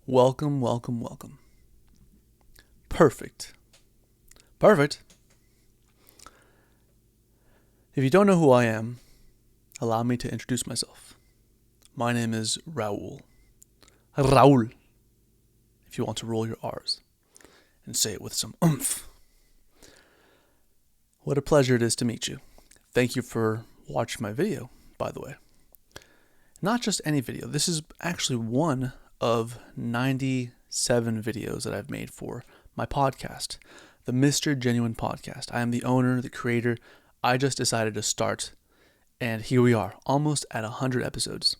Welcome, welcome, welcome. Perfect. Perfect. If you don't know who I am, allow me to introduce myself. My name is RAUL. RAUL. If you want to roll your R's and say it with some oomph. What a pleasure it is to meet you. Thank you for watching my video, by the way. Not just any video. This is actually one of 97 videos that I've made for my podcast, the Mr. Genuine Podcast. I am the owner, the creator. I just decided to start, and here we are, almost at 100 episodes.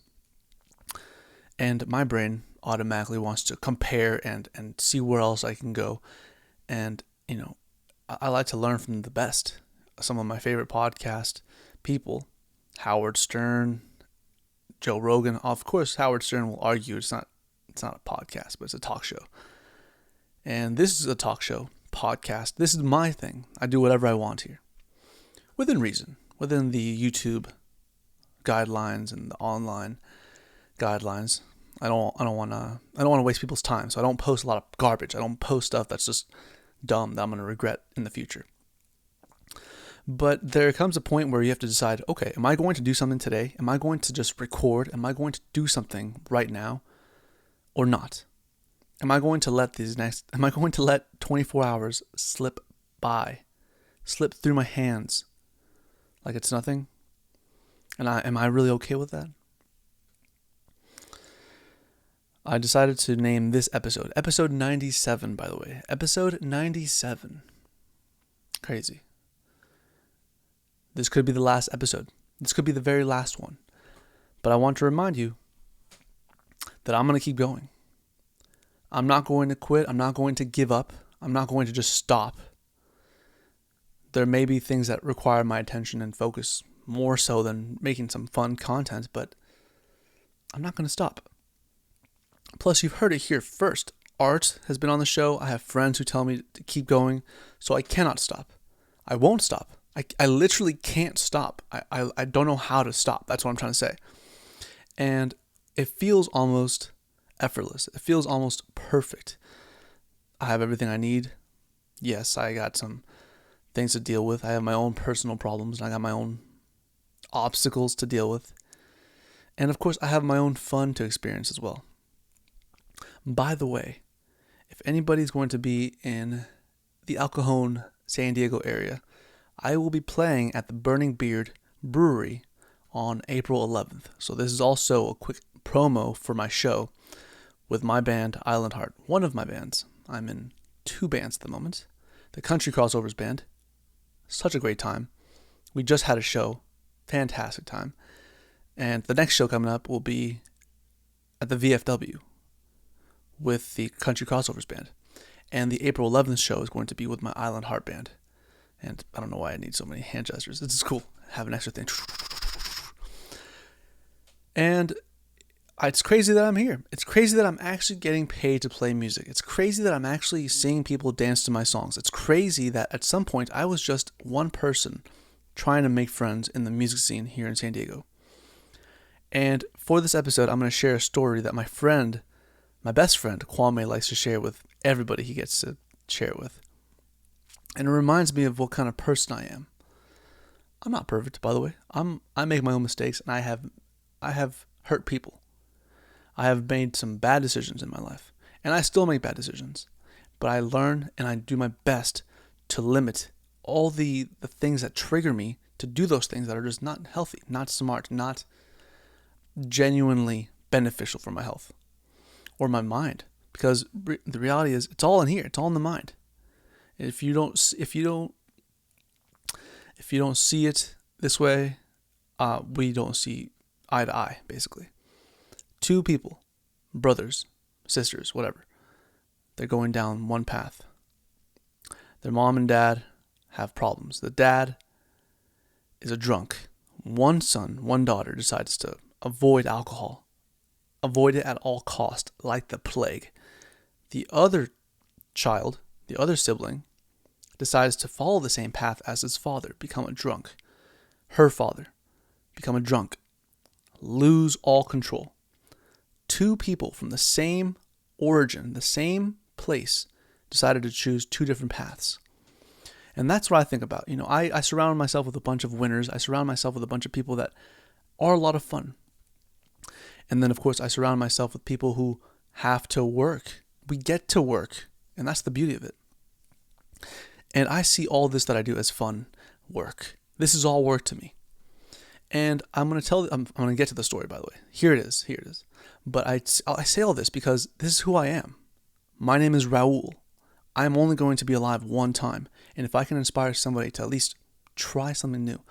And my brain automatically wants to compare and see where else I can go. And, I like to learn from the best. Some of my favorite podcast people, Howard Stern, Joe Rogan. Of course, Howard Stern will argue it's not a podcast, but it's a talk show. And this is a talk show, podcast. This is my thing. I do whatever I want here. Within reason. Within the YouTube guidelines and the online guidelines. I don't want to waste people's time. So I don't post a lot of garbage. I don't post stuff that's just dumb that I'm going to regret in the future. But there comes a point where you have to decide, okay, am I going to do something today? Am I going to just record? Am I going to do something right now or not? Am I going to let 24 hours slip through my hands like it's nothing? And am I really okay with that? I decided to name this episode 97, by the way. Episode 97. Crazy. This could be the last episode. This could be the very last one. But I want to remind you that I'm going to keep going. I'm not going to quit. I'm not going to give up. I'm not going to just stop. There may be things that require my attention and focus more so than making some fun content, but I'm not going to stop. Plus, you've heard it here first. Art has been on the show. I have friends who tell me to keep going, so I cannot stop. I won't stop. I literally can't stop. I don't know how to stop. That's what I'm trying to say. And it feels almost effortless. It feels almost perfect. I have everything I need. Yes, I got some things to deal with. I have my own personal problems, and I got my own obstacles to deal with. And of course, I have my own fun to experience as well. By the way, if anybody's going to be in the El Cajon, San Diego area, I will be playing at the Burning Beard Brewery on April 11th. So this is also a quick promo for my show with my band, Island Heart. One of my bands. I'm in 2 bands at the moment. The Country Crossovers Band. Such a great time. We just had a show. Fantastic time. And the next show coming up will be at the VFW with the Country Crossovers Band. And the April 11th show is going to be with my Island Heart Band. And I don't know why I need so many hand gestures. This is cool. Have an extra thing. And it's crazy that I'm here. It's crazy that I'm actually getting paid to play music. It's crazy that I'm actually seeing people dance to my songs. It's crazy that at some point I was just one person trying to make friends in the music scene here in San Diego. And for this episode, I'm going to share a story that my best friend, Kwame, likes to share with everybody he gets to share it with. And it reminds me of what kind of person I am. I'm not perfect, by the way. I make my own mistakes, and I have hurt people. I have made some bad decisions in my life, and I still make bad decisions. But I learn and I do my best to limit all the things that trigger me to do those things that are just not healthy, not smart, not genuinely beneficial for my health or my mind. Because the reality is, it's all in here. It's all in the mind. If you don't see it this way, we don't see eye to eye, basically. 2 people, brothers, sisters, whatever, they're going down one path. Their mom and dad have problems. The dad is a drunk. One daughter decides to avoid alcohol, avoid it at all cost, like the plague. The other sibling, decides to follow the same path as his father, become a drunk. Her father, become a drunk. Lose all control. 2 people from the same origin, the same place, decided to choose two different paths. And that's what I think about. I surround myself with a bunch of winners. I surround myself with a bunch of people that are a lot of fun. And then, of course, I surround myself with people who have to work. We get to work, and that's the beauty of it. And I see all this that I do as fun work. This is all work to me. And I'm going to get to the story, by the way. Here it is. But I say all this because this is who I am. My name is Raul. I'm only going to be alive one time. And if I can inspire somebody to at least try something new,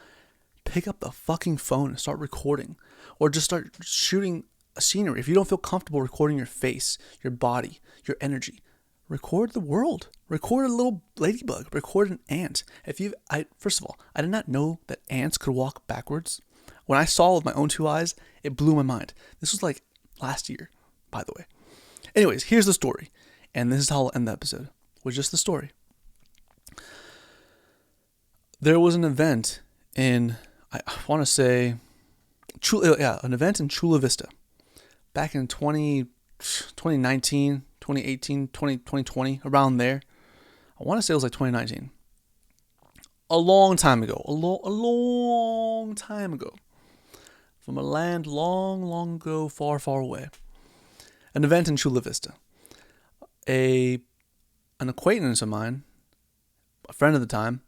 pick up the fucking phone and start recording. Or just start shooting a scenery. If you don't feel comfortable recording your face, your body, your energy, record the world. Record a little ladybug. Record an ant. First of all, I did not know that ants could walk backwards. When I saw with my own two eyes, it blew my mind. This was like last year, by the way. Anyways, here's the story. And this is how I'll end the episode, with just the story. There was an event in, I want to say, an event in Chula Vista back in 2019, 2018, 2020, around there. I want to say it was like 2019. A long time ago. A long time ago. From a land long, long ago, far, far away. An event in Chula Vista. An acquaintance of mine, a friend at the time,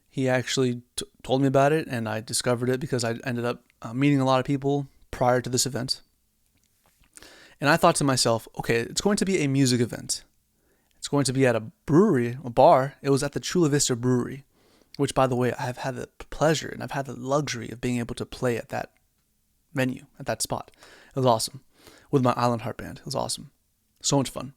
he actually told me about it, and I discovered it because I ended up meeting a lot of people prior to this event. And I thought to myself, okay, it's going to be a music event. It's going to be at a brewery, a bar. It was at the Chula Vista Brewery, which, by the way, I have had the pleasure and I've had the luxury of being able to play at that venue, at that spot. It was awesome. With my Island Heart Band. It was awesome. So much fun.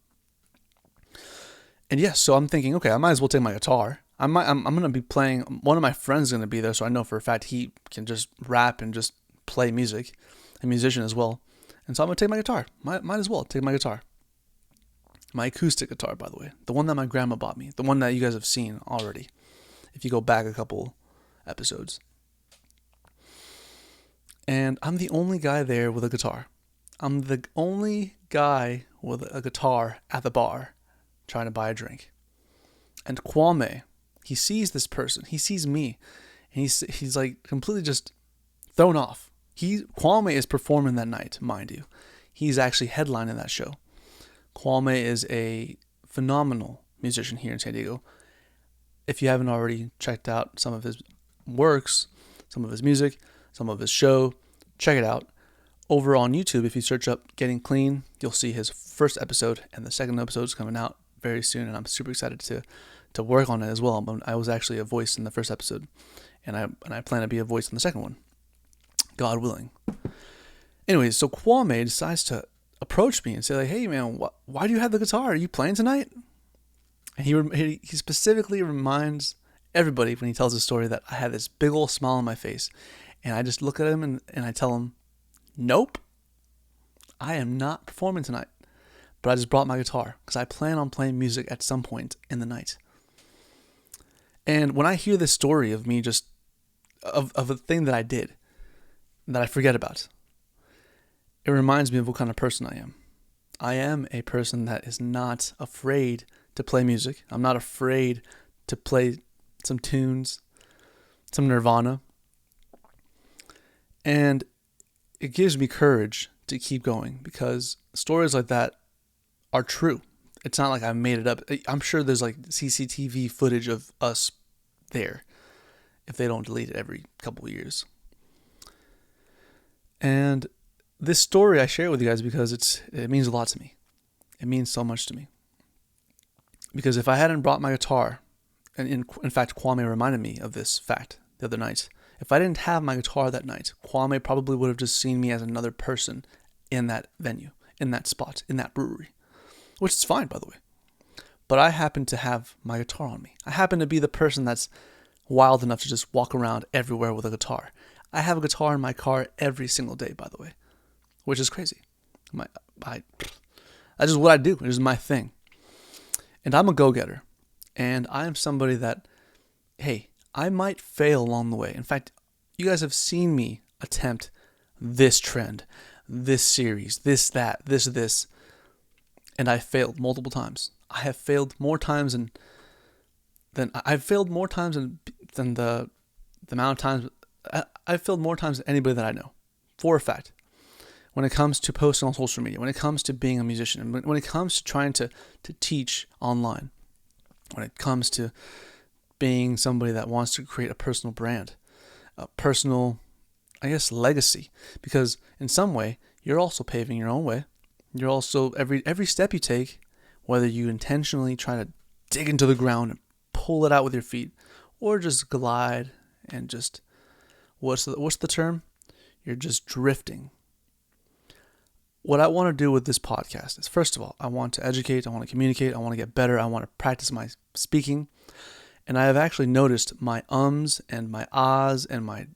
And yes, so I'm thinking, okay, I might as well take my guitar. I'm going to be playing. One of my friends is going to be there, so I know for a fact he can just rap and just play music. A musician as well. And so I'm going to take my guitar. Might as well take my guitar. My acoustic guitar, by the way. The one that my grandma bought me. The one that you guys have seen already. If you go back a couple episodes. And I'm the only guy there with a guitar. I'm the only guy with a guitar at the bar trying to buy a drink. And Kwame, he sees this person. He sees me. And he's like completely just thrown off. Kwame is performing that night, mind you. He's actually headlining that show. Kwame is a phenomenal musician here in San Diego. If you haven't already checked out some of his works, some of his music, some of his show, check it out. Over on YouTube, if you search up Getting Clean, you'll see his first episode, and the second episode is coming out very soon, and I'm super excited to work on it as well. I was actually a voice in the first episode, and I plan to be a voice in the second one, God willing. Anyways, so Kwame decides to approach me and say, like, hey man, why do you have the guitar? Are you playing tonight? And he specifically reminds everybody when he tells his story that I had this big old smile on my face. And I just look at him and I tell him, nope, I am not performing tonight. But I just brought my guitar because I plan on playing music at some point in the night. And when I hear this story of me just, of a thing that I did, that I forget about, it reminds me of what kind of person I am. I am a person that is not afraid to play music. I'm not afraid to play some tunes, some Nirvana. And it gives me courage to keep going because stories like that are true. It's not like I made it up. I'm sure there's like CCTV footage of us there if they don't delete it every couple of years. And this story I share with you guys because it means a lot to me. It means so much to me. Because if I hadn't brought my guitar, and in fact Kwame reminded me of this fact the other night. If I didn't have my guitar that night, Kwame probably would have just seen me as another person in that venue, in that spot, in that brewery. Which is fine, by the way. But I happen to have my guitar on me. I happen to be the person that's wild enough to just walk around everywhere with a guitar. I have a guitar in my car every single day, by the way. Which is crazy. That's just what I do. It is my thing. And I'm a go-getter. And I am somebody that, hey, I might fail along the way. In fact, you guys have seen me attempt this trend, this series, this, that, this. And I failed multiple times. I have failed more times I've failed more times than the amount of times I've failed more times than anybody that I know, for a fact. When it comes to posting on social media, when it comes to being a musician, when it comes to trying to teach online, when it comes to being somebody that wants to create a personal brand, a personal, I guess, legacy. Because in some way, you're also paving your own way. You're also, every step you take, whether you intentionally try to dig into the ground and pull it out with your feet, or just glide and just, what's the term? You're just drifting. What I want to do with this podcast is, first of all, I want to educate, I want to communicate, I want to get better, I want to practice my speaking. And I have actually noticed my ums and my ahs and my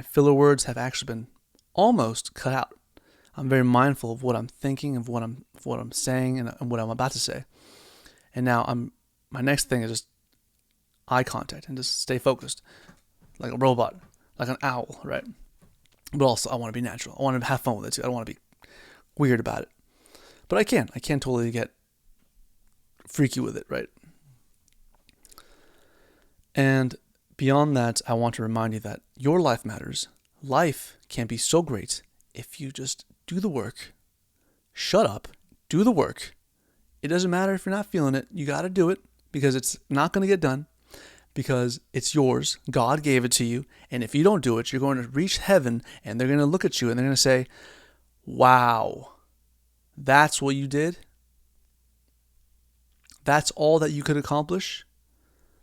filler words have actually been almost cut out. I'm very mindful of what I'm thinking, of what I'm saying, and what I'm about to say. And now my next thing is just eye contact and just stay focused, like a robot, like an owl, right? But also, I want to be natural. I want to have fun with it too. I don't want to be weird about it. But I can totally get freaky with it, right? And beyond that, I want to remind you that your life matters. Life can be so great if you just do the work. Shut up, do the work. It doesn't matter if you're not feeling it. You got to do it, because it's not going to get done, because it's yours. God gave it to you. And if you don't do it, you're going to reach heaven, and they're going to look at you and they're going to say, wow, that's what you did? That's all that you could accomplish?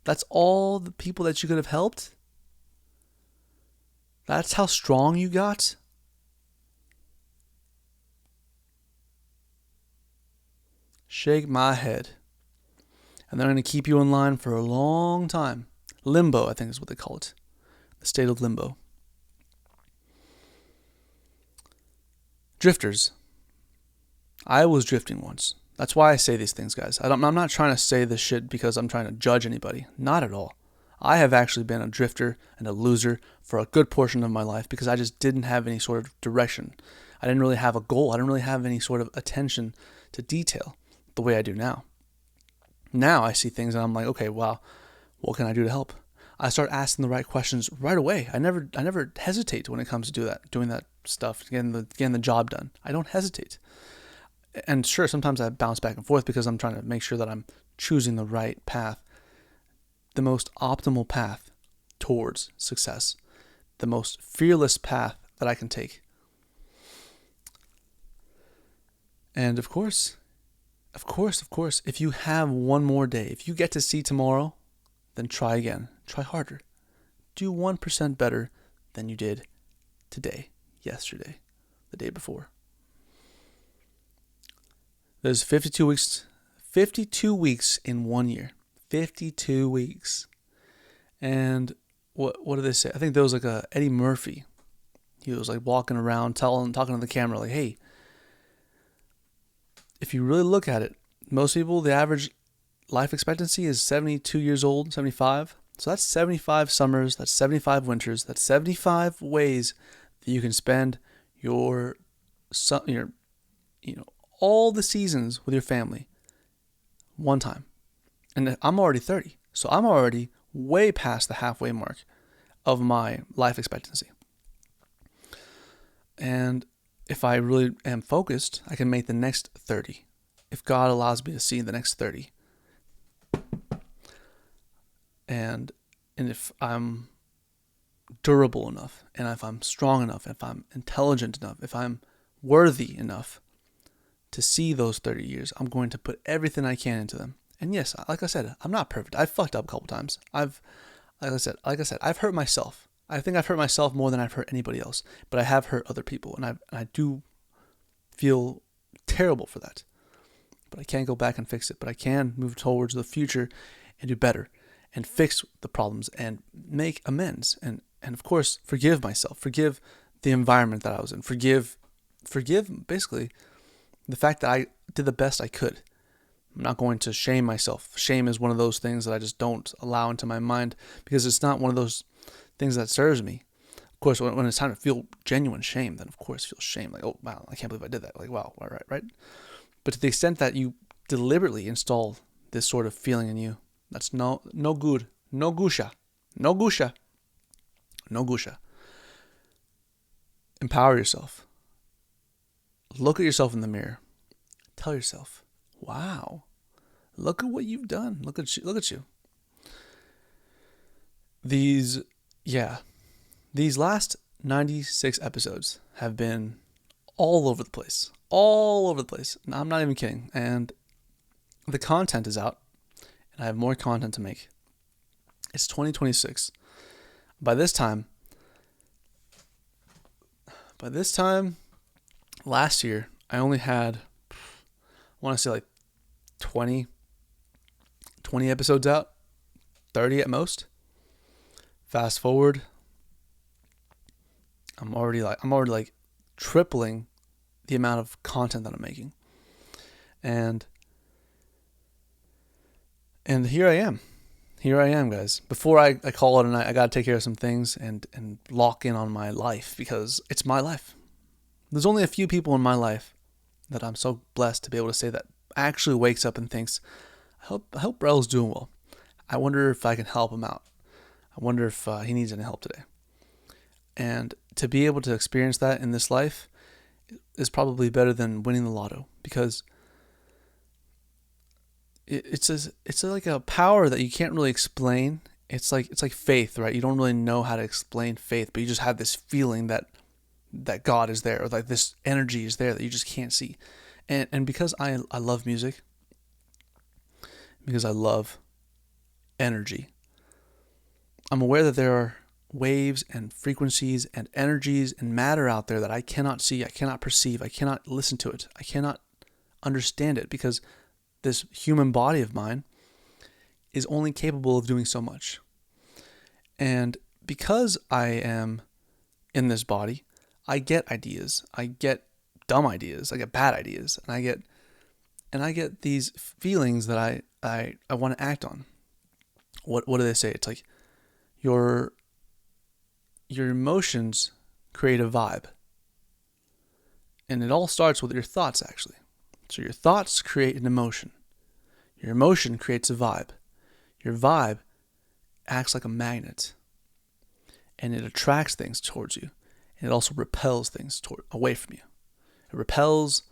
That's all the people that you could have helped? That's how strong you got? Shake my head. And they're going to keep you in line for a long time. Limbo, I think is what they call it. The state of limbo. Drifters. I was drifting once. That's why I say these things, guys. I'm not trying to say this shit because I'm trying to judge anybody. Not at all. I have actually been a drifter and a loser for a good portion of my life because I just didn't have any sort of direction. I didn't really have a goal. I didn't really have any sort of attention to detail the way I do now. Now I see things and I'm like, okay, wow, what can I do to help? I start asking the right questions right away. I never hesitate when it comes to doing that stuff, getting the job done. I don't hesitate. And sure, sometimes I bounce back and forth because I'm trying to make sure that I'm choosing the right path, the most optimal path towards success, the most fearless path that I can take. And of course, if you have one more day, if you get to see tomorrow, then try again. Try harder. Do 1% better than you did today, yesterday, the day before. There's 52 weeks in 1 year. 52 weeks. And what do they say? I think there was like a Eddie Murphy. He was like walking around talking to the camera like, hey, if you really look at it, most people, the average life expectancy is 72 years old, 75. So that's 75 summers, that's 75 winters, that's 75 ways that you can spend your all the seasons with your family one time. And I'm already 30, so I'm already way past the halfway mark of my life expectancy. And if I really am focused, I can make the next 30. If God allows me to see the next 30. And if I'm durable enough, and if I'm strong enough, if I'm intelligent enough, if I'm worthy enough to see those 30 years, I'm going to put everything I can into them. And yes, like I said, I'm not perfect. I've fucked up a couple times. Like I said, I've hurt myself. I think I've hurt myself more than I've hurt anybody else. But I have hurt other people, and I do feel terrible for that. But I can't go back and fix it. But I can move towards the future and do better and fix the problems and make amends. And of course, forgive myself. Forgive the environment that I was in. Forgive basically the fact that I did the best I could. I'm not going to shame myself. Shame is one of those things that I just don't allow into my mind because it's not one of those things that serves me. Of course, when it's time to feel genuine shame, then of course feel shame. Like, oh, wow, I can't believe I did that. Like, wow, all right. But to the extent that you deliberately install this sort of feeling in you. That's no good. No gusha. No gusha. No gusha. Empower yourself. Look at yourself in the mirror. Tell yourself, wow, look at what you've done. Look at you. These last 96 episodes have been all over the place. All over the place. No, I'm not even kidding. And the content is out, and I have more content to make. It's 2026. By this time, last year, I only had, I want to say like 20 episodes out, 30 at most. Fast forward, I'm already like tripling the amount of content that I'm making. And here I am. Here I am, guys. Before I call it a night, I got to take care of some things and lock in on my life, because it's my life. There's only a few people in my life that I'm so blessed to be able to say that actually wakes up and thinks, I hope Raul's doing well. I wonder if I can help him out. I wonder if he needs any help today. And to be able to experience that in this life is probably better than winning the lotto, because it's like a power that you can't really explain. It's like faith, right? You don't really know how to explain faith, but you just have this feeling that God is there, or like this energy is there that you just can't see. And because I love music, because I love energy, I'm aware that there are waves and frequencies and energies and matter out there that I cannot see, I cannot perceive, I cannot listen to it, I cannot understand it, because this human body of mine is only capable of doing so much. And because I am in this body, I get ideas, I get dumb ideas, I get bad ideas, and I get these feelings that I want to act on. What do they say? It's like your emotions create a vibe. And it all starts with your thoughts, actually. So your thoughts create an emotion. Your emotion creates a vibe. Your vibe acts like a magnet, and it attracts things towards you. And it also repels things away from you. It repels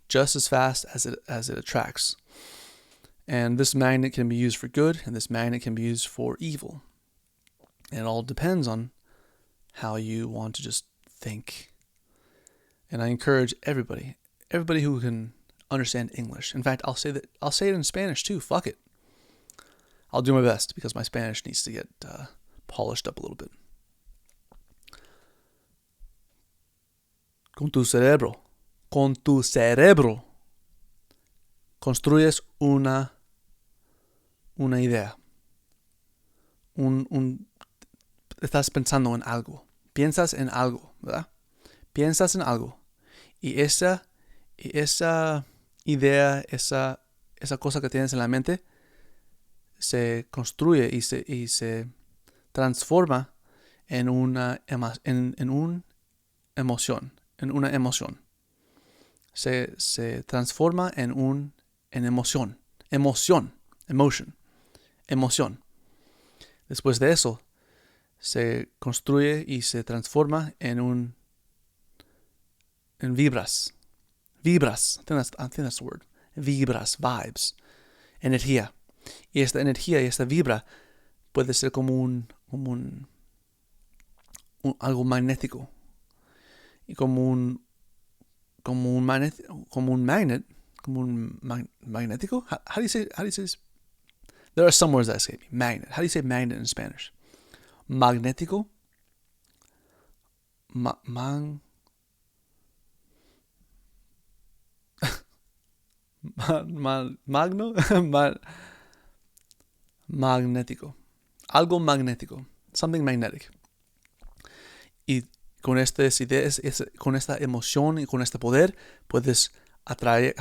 just as fast as it attracts. And this magnet can be used for good, and this magnet can be used for evil. And it all depends on how you want to just think. And I encourage everybody who can understand English. In fact, I'll say it in Spanish too. Fuck it. I'll do my best, because my Spanish needs to get polished up a little bit. Con tu cerebro construyes una idea. Estás pensando en algo. Piensas en algo, ¿verdad? Piensas en algo. Y esa idea, esa cosa que tienes en la mente, se construye y se transforma en una emoción. Se transforma en emoción. Emoción. Después de eso, se construye y se transforma en vibras. Vibras. I think that's the word. Vibras, vibes. Energía. Y esta energía y esta vibra puede ser como algo magnético. Y como un magnético. How do you say this? There are some words that escape me. Magnet. How do you say magnet in Spanish? Magnético. Magnético. Algo magnético. Something magnetic. Y con estas ideas, con esta emoción y con este poder, puedes atraer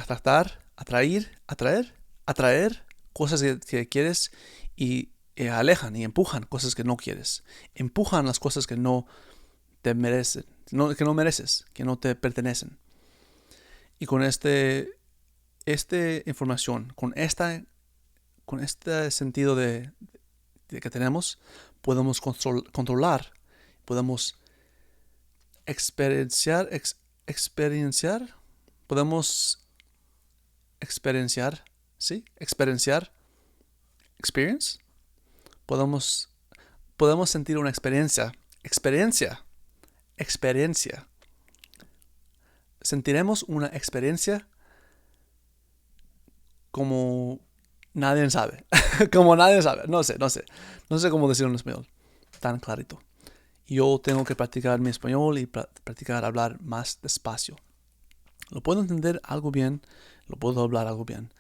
cosas que quieres, y alejan y empujan cosas que no quieres. Empujan las cosas que no te merecen, que no mereces, que no te pertenecen. Y con este esta información, con este sentido de que tenemos, podemos controlar, podemos experienciar, podemos experienciar, ¿sí? Experience, podemos sentir una experiencia. Sentiremos una experiencia como nadie sabe. Como nadie sabe. No sé cómo decirlo en español tan clarito. Yo tengo que practicar mi español y practicar hablar más despacio. Lo puedo entender algo bien, lo puedo hablar algo bien,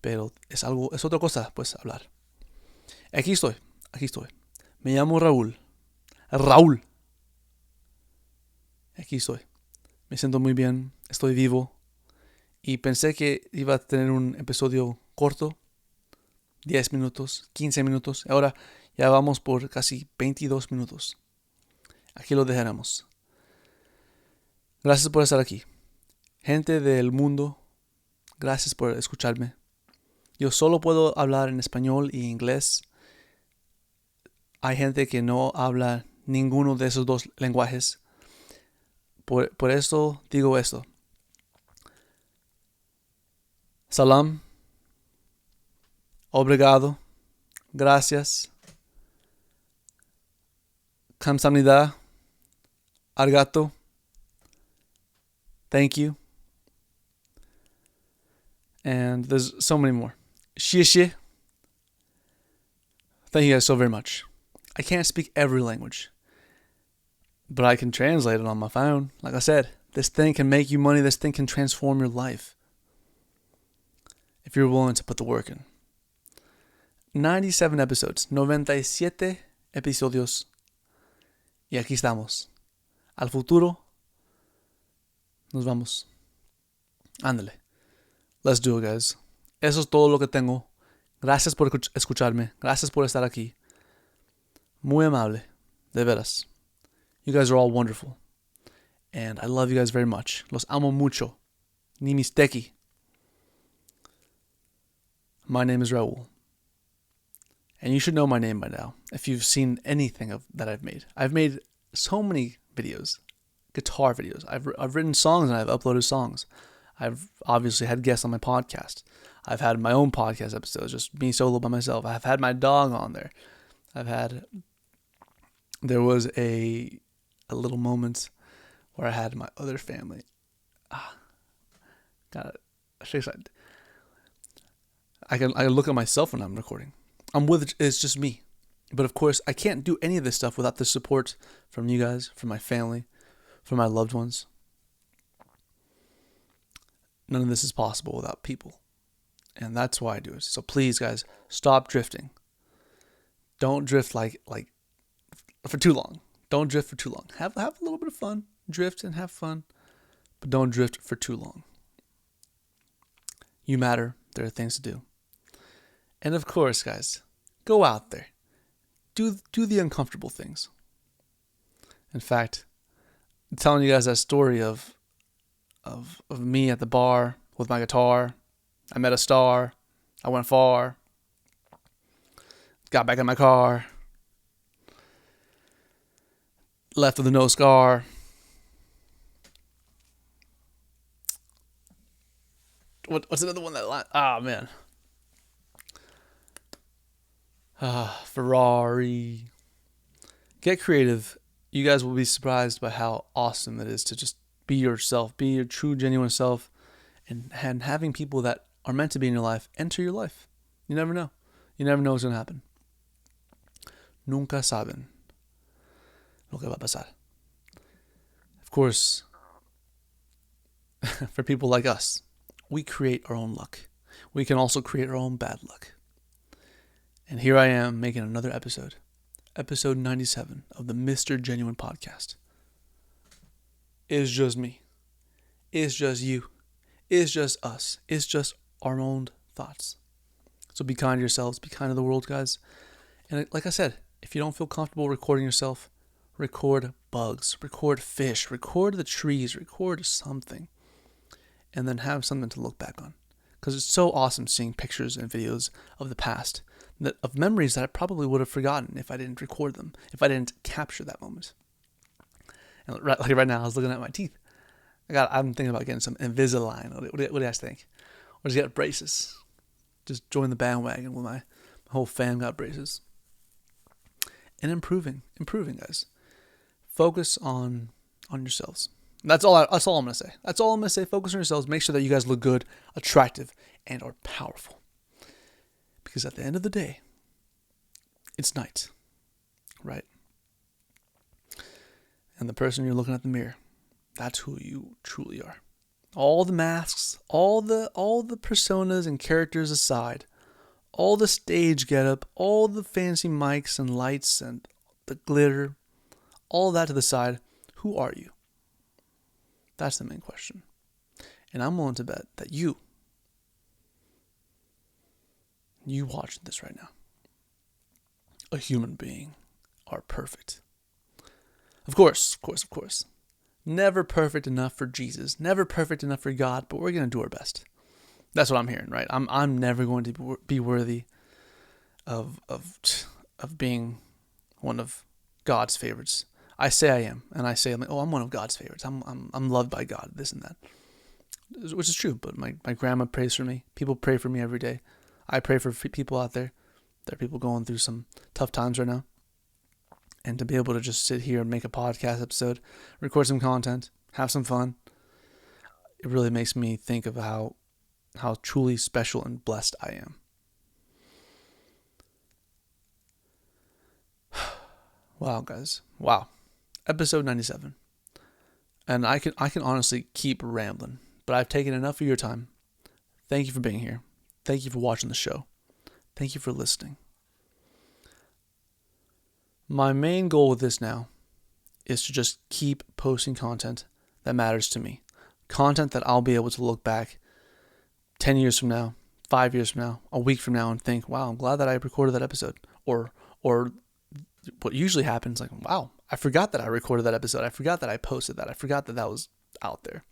pero es otra cosa, pues, hablar. Aquí estoy. Me llamo Raúl. Aquí estoy. Me siento muy bien, estoy vivo. Y pensé que iba a tener un episodio corto, 10 minutos, 15 minutos. Ahora ya vamos por casi 22 minutos. Aquí lo dejaremos. Gracias por estar aquí. Gente del mundo, gracias por escucharme. Yo solo puedo hablar en español y inglés. Hay gente que no habla ninguno de esos dos lenguajes. Por eso digo esto. Salam. Obrigado. Gracias. Kamsahamnida. Arigato. Thank you. And there's so many more. Shishi. Thank you guys so very much. I can't speak every language, but I can translate it on my phone. Like I said, this thing can make you money. This thing can transform your life if you're willing to put the work in. 97 episodes. 97 episodios. Y aquí estamos. Al futuro. Nos vamos. Ándale. Let's do it, guys. Eso es todo lo que tengo. Gracias por escucharme. Gracias por estar aquí. Muy amable. De veras. You guys are all wonderful. And I love you guys very much. Los amo mucho. Ni misteki. My name is Raul. And you should know my name by now if you've seen anything that I've made. I've made so many videos. Guitar videos. I've written songs and I've uploaded songs. I've obviously had guests on my podcast. I've had my own podcast episodes, just me solo by myself. I've had my dog on there. There was a little moment where I had my other family. Got it. I can look at myself when I'm recording. It's just me. But of course, I can't do any of this stuff without the support from you guys, from my family, from my loved ones. None of this is possible without people. And that's why I do it. So please, guys, stop drifting. Don't drift like for too long. Don't drift for too long. Have a little bit of fun. Drift and have fun. But don't drift for too long. You matter. There are things to do. And of course, guys, go out there. Do the uncomfortable things. In fact, I'm telling you guys that story of me at the bar with my guitar. I met a star. I went far. Got back in my car. Left with no scar. What's another one that line? Ah, man. Ferrari. Get creative. You guys will be surprised by how awesome it is to just be yourself, be your true, genuine self, and having people that are meant to be in your life enter your life. You never know. You never know what's going to happen. Nunca saben lo que va a pasar. Of course, for people like us, we create our own luck. We can also create our own bad luck. And here I am making another episode. Episode 97 of the Mr. Genuine Podcast. It's just me. It's just you. It's just us. It's just our own thoughts. So be kind to yourselves. Be kind to the world, guys. And like I said, if you don't feel comfortable recording yourself, record bugs, record fish, record the trees, record something. And then have something to look back on. because it's so awesome seeing pictures and videos of the past, of memories that I probably would have forgotten if I didn't record them, if I didn't capture that moment. And right now, I was looking at my teeth. I'm thinking about getting some Invisalign. What do you guys think? Or just get braces? Just join the bandwagon with my whole fam got braces. And improving, guys. Focus on yourselves. That's all I'm gonna say. That's all I'm gonna say. Focus on yourselves. Make sure that you guys look good, attractive, and are powerful. Because at the end of the day, it's night, right? And the person you're looking at in the mirror, that's who you truly are. All the masks, all the personas and characters aside, all the stage getup, all the fancy mics and lights and the glitter, all that to the side, who are you? That's the main question. And I'm willing to bet that you watching this right now, a human being, are perfect. Of course. Never perfect enough for Jesus, never perfect enough for God, but we're going to do our best. That's what I'm hearing, right? I'm never going to be worthy of being one of God's favorites. I say I am, and I say I'm one of God's favorites. I'm loved by God, this and that, which is true. But my grandma prays for me. People pray for me every day. I pray for people out there. There are people going through some tough times right now. And to be able to just sit here and make a podcast episode, record some content, have some fun, it really makes me think of how truly special and blessed I am. Wow, guys. Wow. Episode 97. And I can honestly keep rambling, but I've taken enough of your time. Thank you for being here. Thank you for watching the show. Thank you for listening. My main goal with this now is to just keep posting content that matters to me. Content that I'll be able to look back 10 years from now, 5 years from now, a week from now and think, wow, I'm glad that I recorded that episode. Or what usually happens, like, wow, I forgot that I recorded that episode. I forgot that I posted that. I forgot that was out there.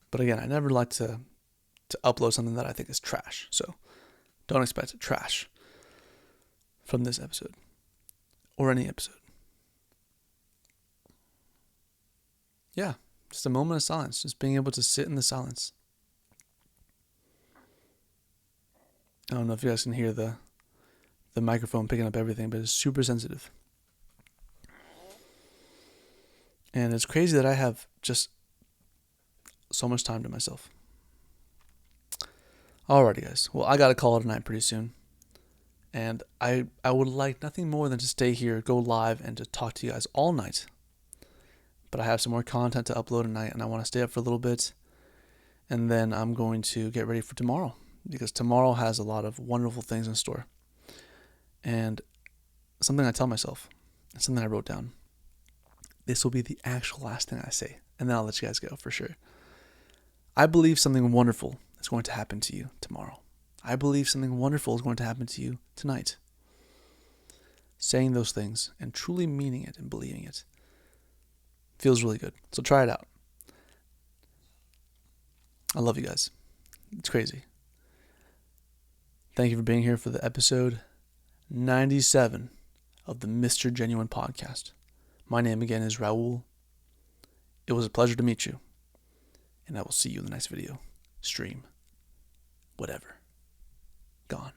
But again, I never like to upload something that I think is trash. So don't expect trash from this episode or any episode. Yeah, just a moment of silence, just being able to sit in the silence. I don't know if you guys can hear the microphone picking up everything, but it's super sensitive. And it's crazy that I have just so much time to myself. Alrighty, guys. Well, I gotta call it a night pretty soon. And I would like nothing more than to stay here, go live, and to talk to you guys all night. But I have some more content to upload tonight, and I want to stay up for a little bit. And then I'm going to get ready for tomorrow, because tomorrow has a lot of wonderful things in store. And something I tell myself, something I wrote down, this will be the actual last thing I say, and then I'll let you guys go for sure. I believe something wonderful is going to happen to you tomorrow. I believe something wonderful is going to happen to you tonight. Saying those things and truly meaning it and believing it feels really good. So try it out. I love you guys. It's crazy. Thank you for being here for the episode 97 of the Mr. Genuine podcast. My name again is Raul. It was a pleasure to meet you. And I will see you in the next video, stream, whatever. Gone.